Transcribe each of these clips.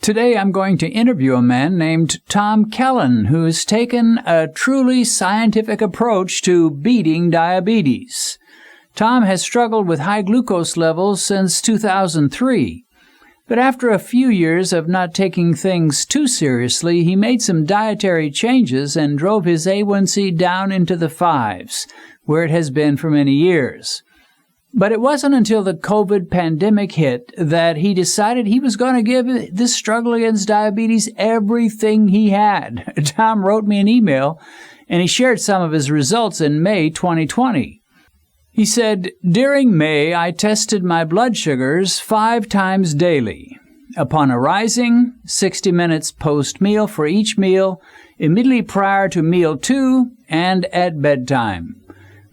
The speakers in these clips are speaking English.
Today I'm going to interview a man named Tom Kellen, who's taken a truly scientific approach to beating diabetes. Tom has struggled with high glucose levels since 2003. But after a few years of not taking things too seriously, he made some dietary changes and drove his A1C down into the 5s, where it has been for many years. But it wasn't until the COVID pandemic hit that he decided he was going to give this struggle against diabetes everything he had. Tom wrote me an email, and he shared some of his results in May 2020. He said, "During May, I tested my blood sugars 5 times daily. Upon arising, 60 minutes post-meal for each meal, immediately prior to meal 2, and at bedtime.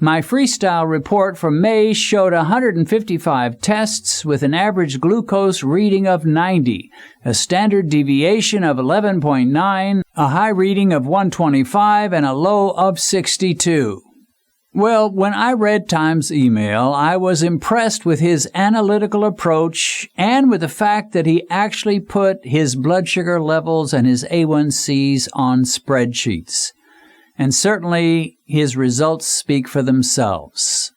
My freestyle report for May showed 155 tests with an average glucose reading of 90, a standard deviation of 11.9, a high reading of 125, and a low of 62. Well, when I read Tom's email, I was impressed with his analytical approach and with the fact that he actually put his blood sugar levels and his A1Cs on spreadsheets. And certainly, his results speak for themselves."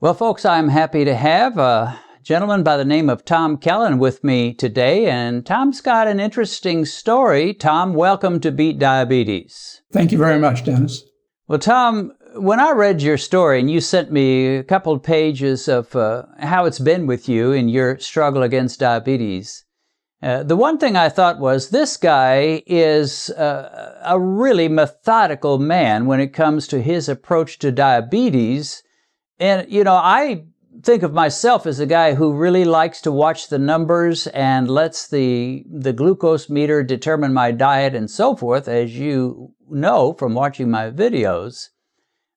Well, folks, I'm happy to have a gentleman by the name of Tom Kellen with me today, and Tom's got an interesting story. Tom, welcome to Beat Diabetes. Thank you very much, Dennis. Well, Tom, when I read your story, and you sent me a couple of pages of how it's been with you in your struggle against diabetes, the one thing I thought was this guy is a really methodical man when it comes to his approach to diabetes. And, you know, I think of myself as a guy who really likes to watch the numbers and lets the glucose meter determine my diet and so forth, as you know from watching my videos.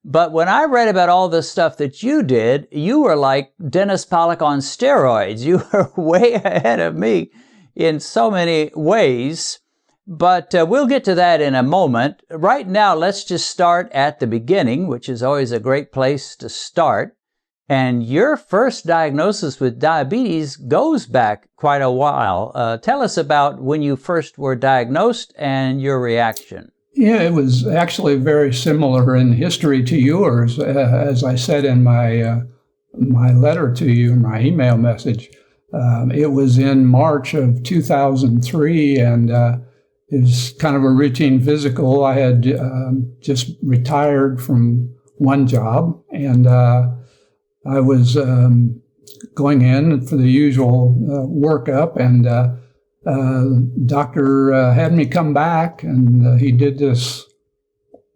But when I read about all the stuff that you did, you were like Dennis Pollock on steroids. You were way ahead of me in so many ways. But we'll get to that in a moment. Right now, let's just start at the beginning, which is always a great place to start. And your first diagnosis with diabetes goes back quite a while. Tell us about when you first were diagnosed and your reaction. Yeah, it was actually very similar in history to yours. As I said in my letter to you, my email message, it was in March of 2003, and it was kind of a routine physical. I had just retired from one job, and I was going in for the usual workup, and doctor had me come back, and he did this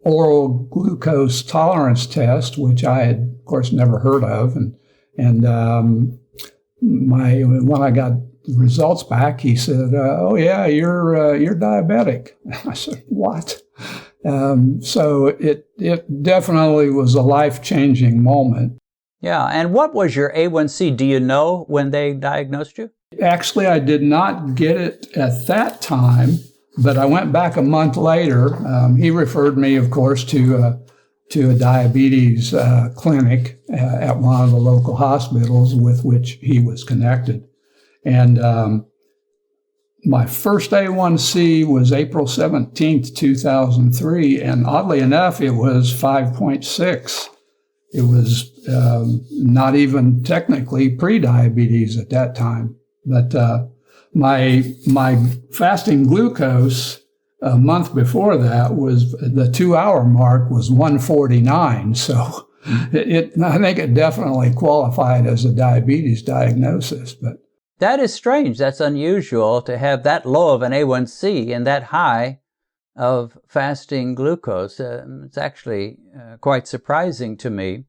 oral glucose tolerance test, which I had, of course, never heard of. And when I got the results back, he said, "Oh yeah, you're diabetic." I said, "What?" So it definitely was a life-changing moment. Yeah, and what was your A1C? Do you know when they diagnosed you? Actually, I did not get it at that time, but I went back a month later. He referred me, of course, to a diabetes clinic at one of the local hospitals with which he was connected. And my first A1C was April 17th, 2003, and oddly enough, it was 5.6. It was not even technically pre-diabetes at that time. But my fasting glucose a month before that was the 2-hour mark was 149. So I think it definitely qualified as a diabetes diagnosis. But that is strange. That's unusual to have that low of an A1C and that high of fasting glucose. It's actually quite surprising to me.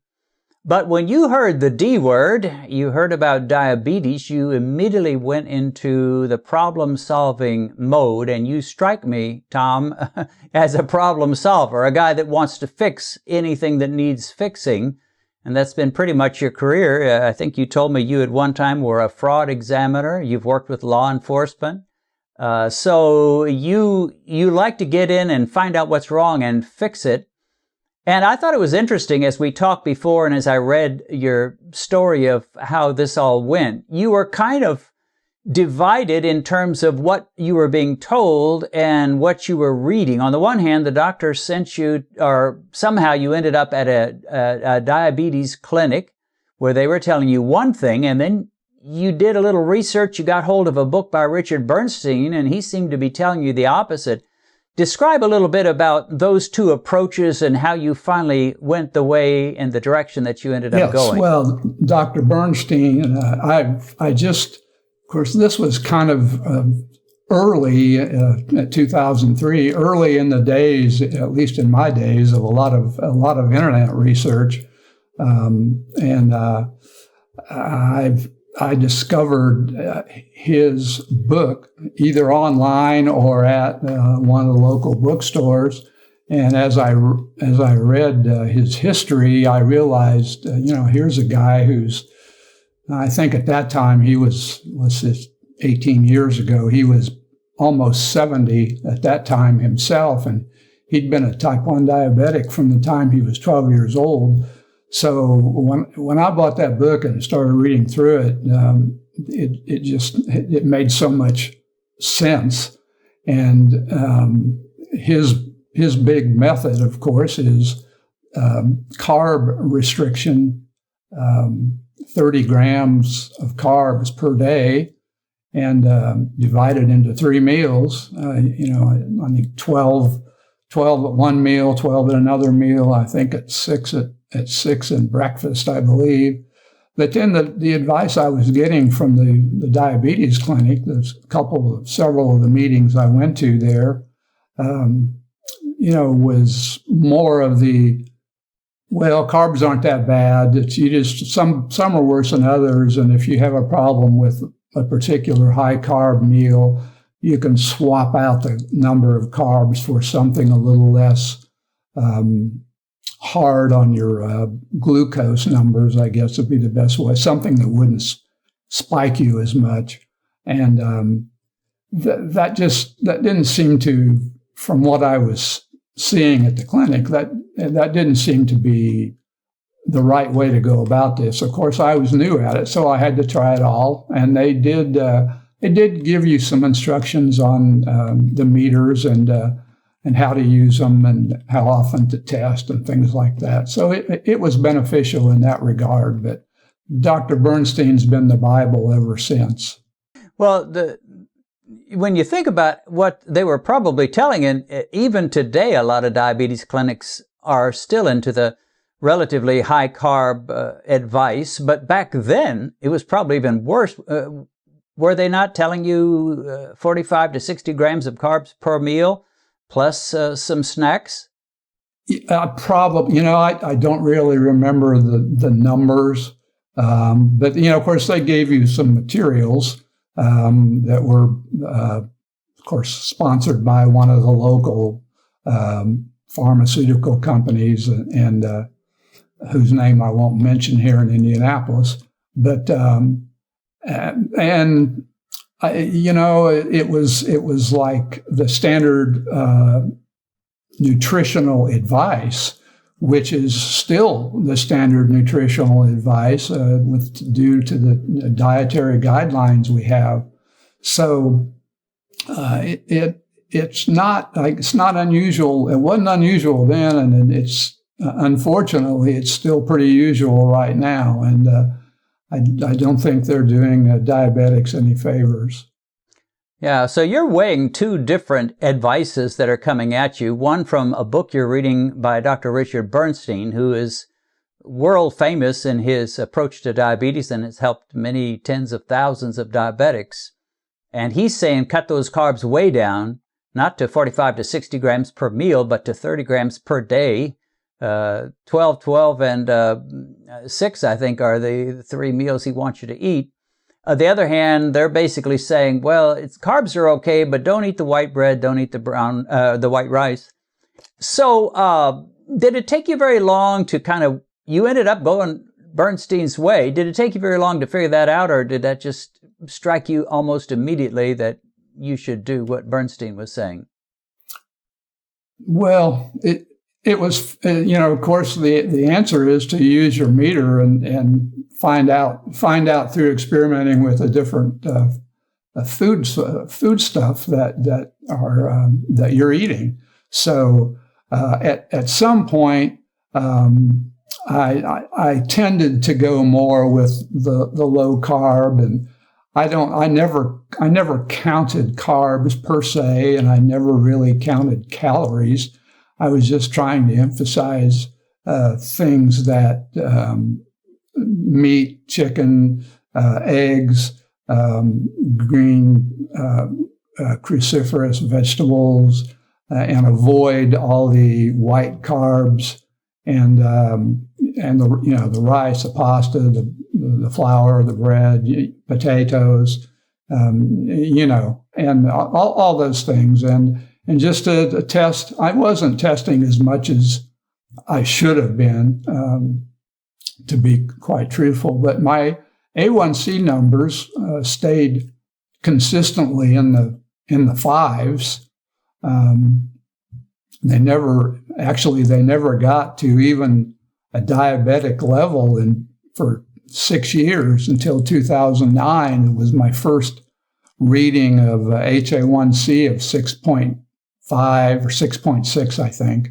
But when you heard the D word, you heard about diabetes, you immediately went into the problem-solving mode, and you strike me, Tom, as a problem solver, a guy that wants to fix anything that needs fixing. And that's been pretty much your career. I think you told me you at one time were a fraud examiner. You've worked with law enforcement. So you like to get in and find out what's wrong and fix it. And I thought it was interesting as we talked before and as I read your story of how this all went, you were kind of divided in terms of what you were being told and what you were reading. On the one hand, the doctor sent you, or somehow you ended up at a diabetes clinic where they were telling you one thing, and then you did a little research, you got hold of a book by Richard Bernstein, and he seemed to be telling you the opposite. Describe a little bit about those two approaches and how you finally went the way in the direction that you ended up going. Well, Dr. Bernstein, I just, of course, this was kind of early, 2003, early in the days, at least in my days, of a lot of internet research, and I discovered his book either online or at one of the local bookstores. And as I read his history, I realized, here's a guy who's, I think at that time he was 18 years ago, he was almost 70 at that time himself. And he'd been a type 1 diabetic from the time he was 12 years old. So when I bought that book and started reading through it, it made so much sense. And his big method, of course, is carb restriction, 30 grams of carbs per day, and divided into 3 meals. I think 12 at one meal, 12 at another meal. I think at 6 in breakfast, I believe. But then the advice I was getting from the diabetes clinic, there's several of the meetings I went to there, was more of the, well, carbs aren't that bad. It's some are worse than others. And if you have a problem with a particular high carb meal, you can swap out the number of carbs for something a little less hard on your glucose numbers, I guess would be the best way, something that wouldn't spike you as much. And that didn't seem to, from what I was seeing at the clinic, that didn't seem to be the right way to go about this. Of course, I was new at it, so I had to try it all. And they did give you some instructions on the meters and how to use them and how often to test and things like that. So it was beneficial in that regard. But Dr. Bernstein's been the Bible ever since. Well, when you think about what they were probably telling, and even today, a lot of diabetes clinics are still into the relatively high carb advice. But back then, it was probably even worse. Were they not telling you 45 to 60 grams of carbs per meal? Plus some snacks? Probably, I don't really remember the numbers. But, of course, they gave you some materials that were, of course, sponsored by one of the local pharmaceutical companies and whose name I won't mention here in Indianapolis. But, it was like the standard nutritional advice, which is still the standard nutritional advice due to the dietary guidelines we have. So it's not unusual. It wasn't unusual then, and it's unfortunately it's still pretty usual right now. And I don't think they're doing diabetics any favors. Yeah, so you're weighing two different advices that are coming at you. One from a book you're reading by Dr. Richard Bernstein, who is world famous in his approach to diabetes and has helped many tens of thousands of diabetics. And he's saying cut those carbs way down, not to 45 to 60 grams per meal, but to 30 grams per day. 12, 12, and 6, I think, are the 3 meals he wants you to eat. On the other hand, they're basically saying, well, carbs are okay, but don't eat the white bread, don't eat the white rice. So did it take you very long to you ended up going Bernstein's way. Did it take you very long to figure that out, or did that just strike you almost immediately that you should do what Bernstein was saying? Well, it was, of course, the answer is to use your meter and find out through experimenting with the different food stuff that you're eating. So at some point, I tended to go more with the low carb, and I never counted carbs per se, and I never really counted calories. I was just trying to emphasize things that meat, chicken, eggs, green cruciferous vegetables, and avoid all the white carbs and the rice, the pasta, the flour, the bread, potatoes, and all those things. And just to test, I wasn't testing as much as I should have been, to be quite truthful. But my A1C numbers stayed consistently in the fives. They never got to even a diabetic level for 6 years until 2009. It was my first reading of HA1C of 6.5 or 6.6, I think.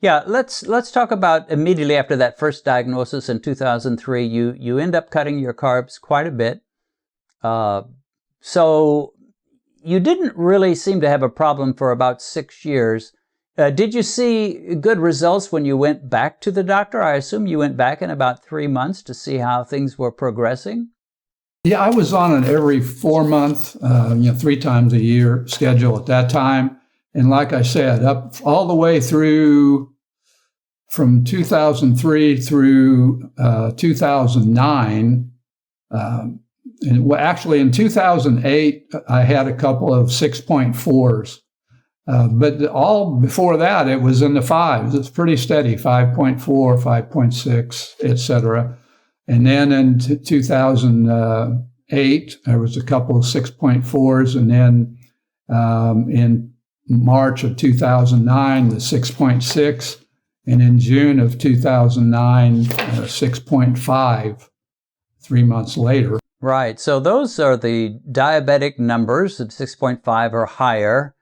Yeah, let's talk about immediately after that first diagnosis in 2003. You end up cutting your carbs quite a bit. So you didn't really seem to have a problem for about 6 years. Did you see good results when you went back to the doctor? I assume you went back in about 3 months to see how things were progressing. Yeah, I was on an every 4 month, 3 times a year schedule at that time. And like I said, up all the way through from 2003 through 2009. And actually in 2008, I had a couple of 6.4s. But all before that, it was in the fives. It's pretty steady, 5.4, 5.6, et cetera. And then in 2008, there was a couple of 6.4s. And then in March of 2009, the 6.6. And in June of 2009, 6.5, 3 months later. Right. So those are the diabetic numbers at 6.5 or higher.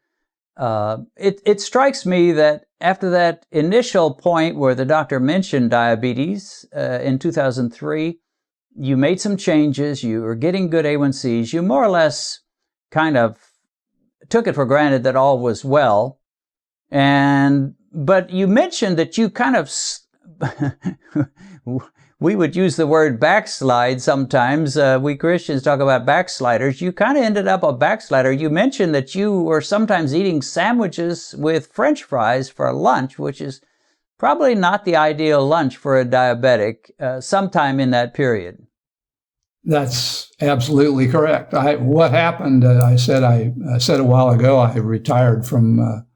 It strikes me that after that initial point where the doctor mentioned diabetes in 2003, you made some changes, you were getting good A1Cs, you more or less kind of took it for granted that all was well. But you mentioned that you kind of, we would use the word backslide sometimes. We Christians talk about backsliders. You kind of ended up a backslider. You mentioned that you were sometimes eating sandwiches with French fries for lunch, which is probably not the ideal lunch for a diabetic, sometime in that period. That's absolutely correct. What happened, I said a while ago, I retired from a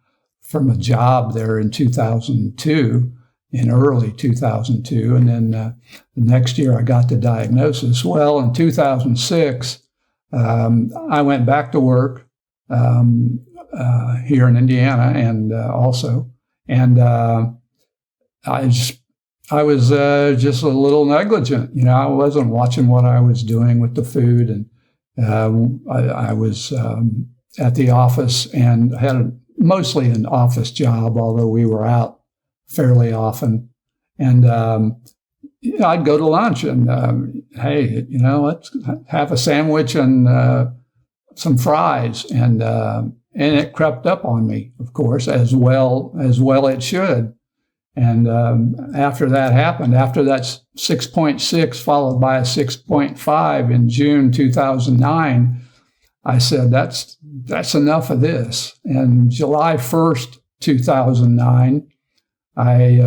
job there in 2002. In early 2002, and then the next year I got the diagnosis. Well, in 2006, I went back to work here in Indiana, and I was just a little negligent. I wasn't watching what I was doing with the food, and I was at the office and had mostly an office job, although we were out fairly often. And I'd go to lunch and, hey, let's have a sandwich and some fries. And it crept up on me, of course, as well it should. And after that happened, after that 6.6 followed by a 6.5 in June 2009, I said, that's enough of this. And July 1st, 2009, I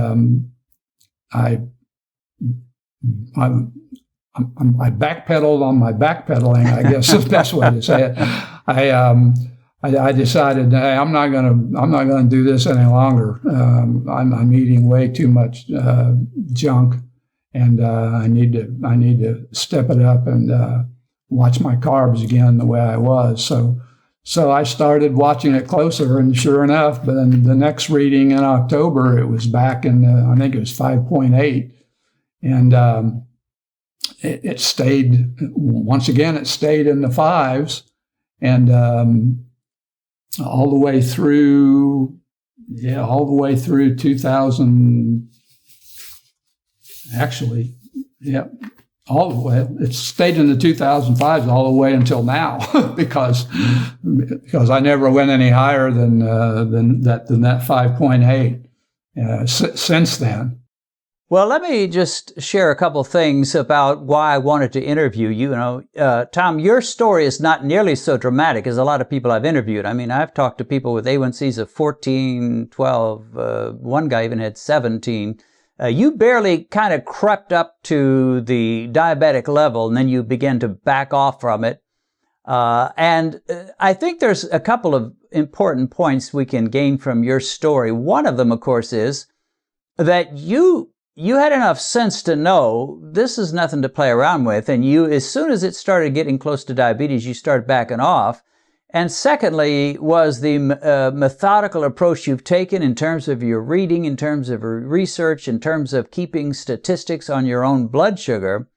backpedaled on my backpedaling, I guess is the best way to say it. I decided, hey, I'm not gonna do this any longer. I'm eating way too much junk, and I need to step it up and watch my carbs again the way I was. So So I started watching it closer, and sure enough, but then the next reading in October, it was back in, I think it was 5.8. And it stayed, once again, it stayed in the fives. And all the way through 2000, actually, yeah. All the way, it stayed in the 2005s all the way until now, because I never went any higher than that 5.8 since then. Well, let me just share a couple things about why I wanted to interview you. Tom, your story is not nearly so dramatic as a lot of people I've interviewed. I mean, I've talked to people with A1Cs of 14, 12. One guy even had 17. You barely kind of crept up to the diabetic level, and then you began to back off from it. And I think there's a couple of important points we can gain from your story. One of them, of course, is that you had enough sense to know this is nothing to play around with, and you, as soon as it started getting close to diabetes, you started backing off. And secondly was the methodical approach you've taken in terms of your reading, in terms of your research, in terms of keeping statistics on your own blood sugar.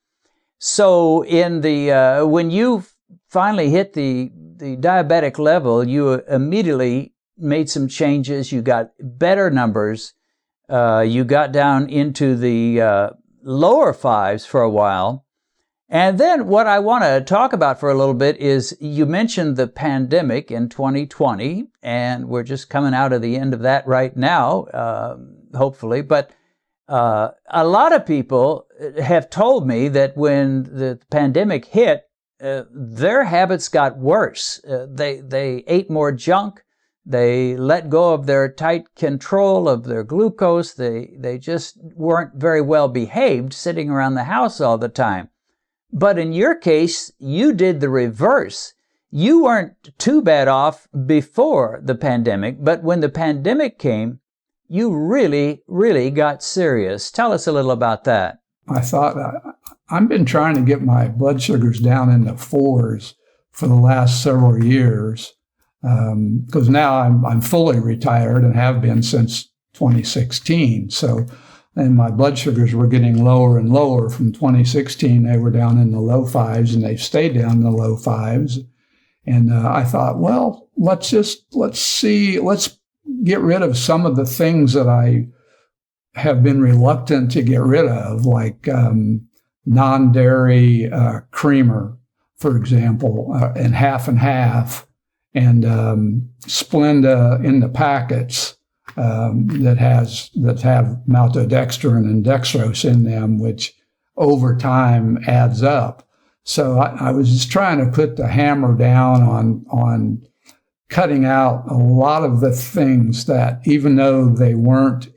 So in the when you finally hit the diabetic level, you immediately made some changes. You got better numbers. You got down into the lower fives for a while. And then what I want to talk about for a little bit is you mentioned the pandemic in 2020, and we're just coming out of the end of that right now, hopefully. But a lot of people have told me that when the pandemic hit, their habits got worse. They ate more junk. They let go of their tight control of their glucose. They just weren't very well behaved sitting around the house all the time. But in your case, you did the reverse. You weren't too bad off before the pandemic, but when the pandemic came, you really, really got serious. Tell us a little about that. I thought, I've been trying to get my blood sugars down in the fours for the last several years, because now I'm fully retired and have been since 2016. And my blood sugars were getting lower and lower. From 2016, they were down in the low fives, and they've stayed down in the low fives. And I thought, well, let's get rid of some of the things that I have been reluctant to get rid of, like non-dairy creamer, for example, and half, and Splenda in the packets. That have maltodextrin and dextrose in them, which over time adds up. So I was just trying to put the hammer down on cutting out a lot of the things that, even though they weren't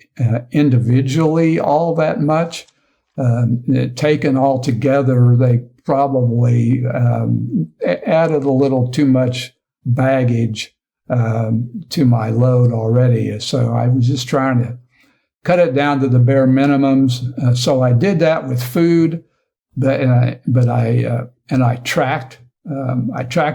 individually all that much, taken all together, they probably added a little too much baggage to my load already. So I was just trying to cut it down to the bare minimums. So I did that with food, but I tracked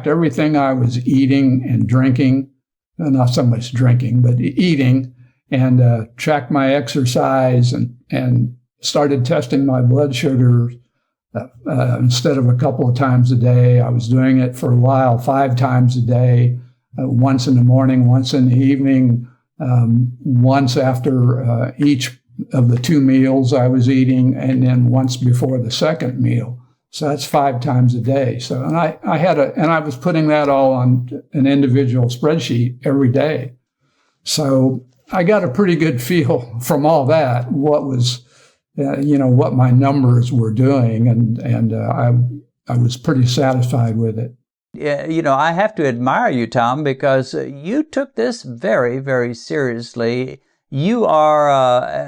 everything I was eating and drinking, not so much drinking, but eating, and tracked my exercise and started testing my blood sugar. Instead of a couple of times a day, I was doing it for a while, 5 times a day. Once in the morning, once in the evening, once after each of the 2 meals I was eating, and then once before the second meal. So that's 5 times a day. So, and I was putting that all on an individual spreadsheet every day. So I got a pretty good feel from all that, what was, what my numbers were doing, and I was pretty satisfied with it. Yeah, I have to admire you, Tom, because you took this very, very seriously. You are,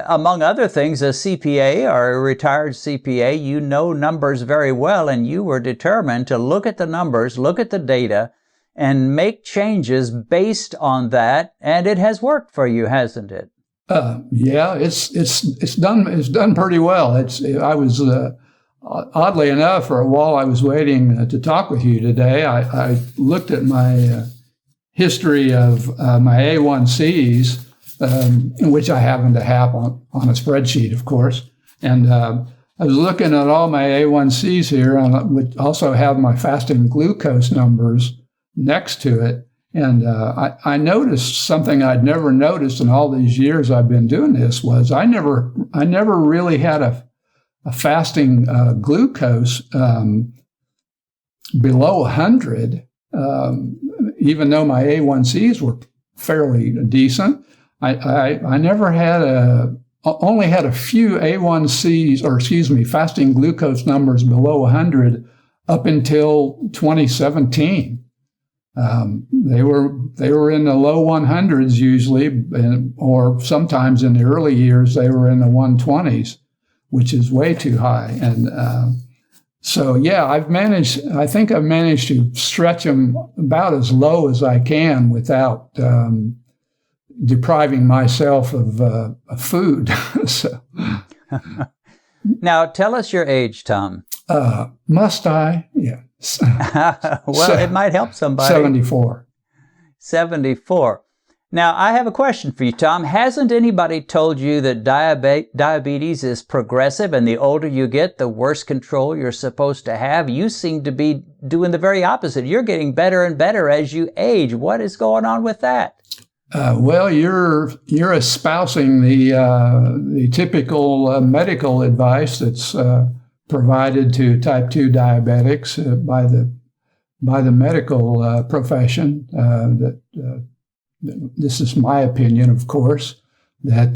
among other things, a CPA or a retired CPA. You know numbers very well, and you were determined to look at the numbers, look at the data, and make changes based on that. And it has worked for you, hasn't it? Yeah, it's done pretty well. I was. Oddly enough, while I was waiting to talk with you today, I looked at my history of my A1Cs, which I happen to have on a spreadsheet, of course. And I was looking at all my A1Cs here, and I would also have my fasting glucose numbers next to it. And I noticed something I'd never noticed in all these years I've been doing this was I never really had a fasting glucose below 100, even though my A1Cs were fairly decent. I never had only had a few A1Cs, fasting glucose numbers below 100 up until 2017. They were in the low 100s usually, or sometimes in the early years they were in the 120s, which is way too high. And so yeah, I think I've managed to stretch them about as low as I can without depriving myself of food. So. Now, tell us your age, Tom. Must I? Yeah. Well, it might help somebody. 74. 74. Now, I have a question for you, Tom. Hasn't anybody told you that diabetes is progressive, and the older you get, the worse control you're supposed to have? You seem to be doing the very opposite. You're getting better and better as you age. What is going on with that? Well, you're espousing the typical medical advice that's provided to type 2 diabetics by the medical profession. This is my opinion, of course, that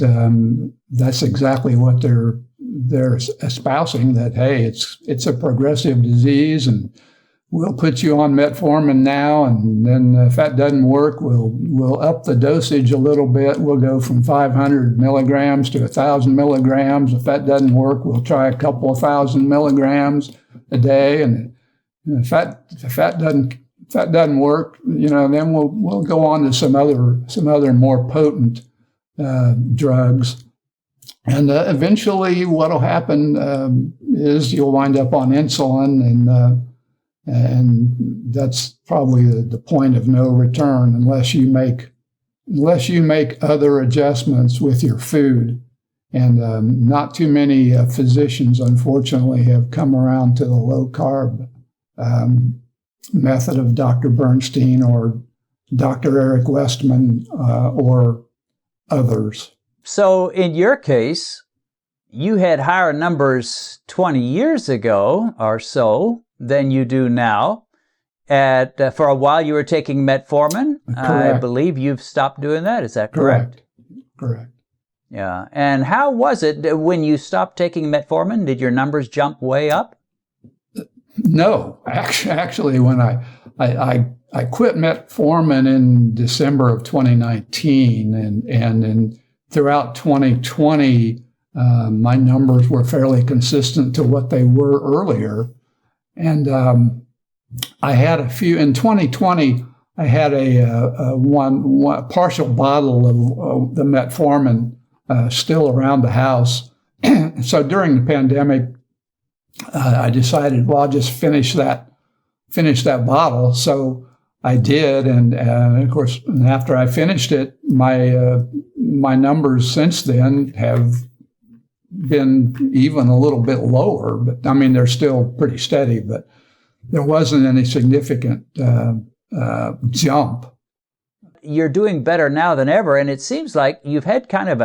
that's exactly what they're espousing. That hey, it's a progressive disease, and we'll put you on metformin now, and then if that doesn't work, we'll up the dosage a little bit. We'll go from 500 milligrams to 1,000 milligrams. If that doesn't work, we'll try a couple of 1,000 milligrams a day. And if that doesn't work, then we'll go on to some other more potent drugs. And eventually, what'll happen is you'll wind up on insulin, and that's probably the point of no return unless you make other adjustments with your food. And not too many physicians, unfortunately, have come around to the low carb method of Dr. Bernstein or Dr. Eric Westman or others. So in your case, you had higher numbers 20 years ago or so than you do now. For a while, you were taking metformin. Correct. I believe you've stopped doing that. Is that correct? Correct. Yeah. And how was it when you stopped taking metformin? Did your numbers jump way up? No. Actually, when I quit metformin in December of 2019, and throughout 2020, my numbers were fairly consistent to what they were earlier. And I had a few in 2020. I had a one partial bottle of the metformin still around the house. So during the pandemic, I decided, well, I'll just finish that bottle. So I did, and of course, after I finished it, my numbers since then have been even a little bit lower, but I mean, they're still pretty steady, but there wasn't any significant jump. You're doing better now than ever, and it seems like you've had kind of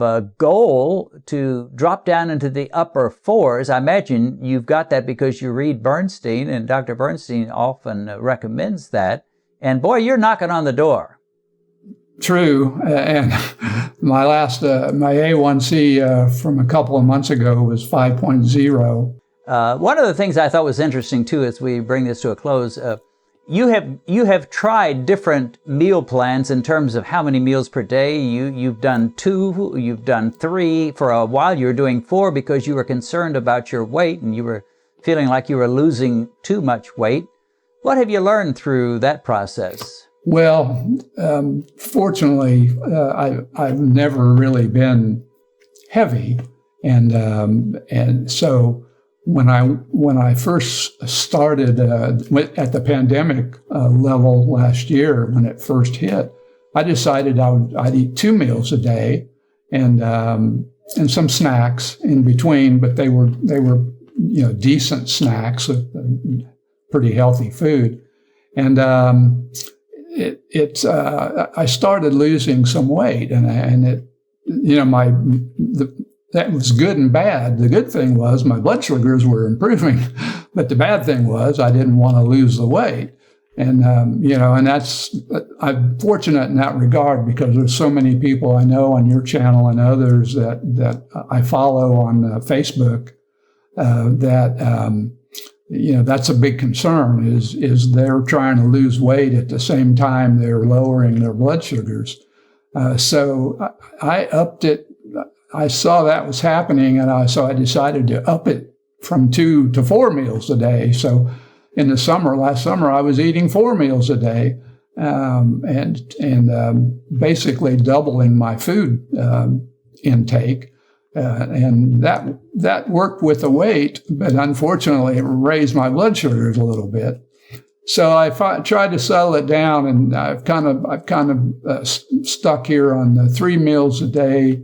a goal to drop down into the upper 4s. I imagine you've got that because you read Bernstein, and Dr. Bernstein often recommends that. And boy, you're knocking on the door. True, and my A1C from a couple of months ago was 5.0. One of the things I thought was interesting too, as we bring this to a close, you have tried different meal plans in terms of how many meals per day. You've done 2, you've done 3. For a while, you were doing 4 because you were concerned about your weight and you were feeling like you were losing too much weight. What have you learned through that process? Well, fortunately, I've never really been heavy, and so when I first started at the pandemic level last year, when it first hit, I decided I'd eat 2 meals a day and some snacks in between, but they were decent snacks, pretty healthy food, and I started losing some weight, and it that was good and bad. The good thing was my blood sugars were improving, but the bad thing was I didn't want to lose the weight. And, and I'm fortunate in that regard because there's so many people I know on your channel and others that I follow on Facebook that's a big concern is they're trying to lose weight at the same time they're lowering their blood sugars. So I upped it. I saw that was happening, and so I decided to up it from 2 to 4 meals a day. So in the last summer, I was eating 4 meals a day, and basically doubling my food intake. And that worked with the weight, but unfortunately, it raised my blood sugars a little bit. So I tried to settle it down, and I've kind of stuck here on the 3 meals a day,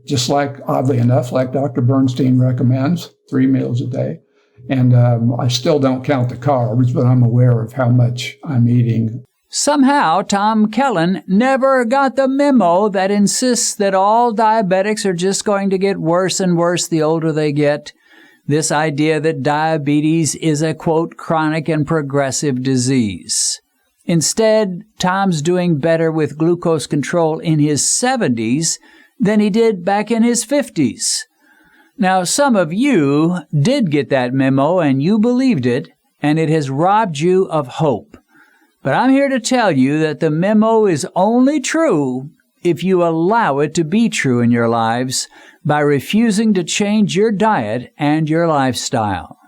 just like, oddly enough, like Dr. Bernstein recommends, 3 meals a day. And I still don't count the carbs, but I'm aware of how much I'm eating. Somehow, Tom Kellen never got the memo that insists that all diabetics are just going to get worse and worse the older they get. This idea that diabetes is a, quote, chronic and progressive disease. Instead, Tom's doing better with glucose control in his 70s than he did back in his 50s. Now, some of you did get that memo and you believed it, and it has robbed you of hope. But I'm here to tell you that the memo is only true if you allow it to be true in your lives by refusing to change your diet and your lifestyle.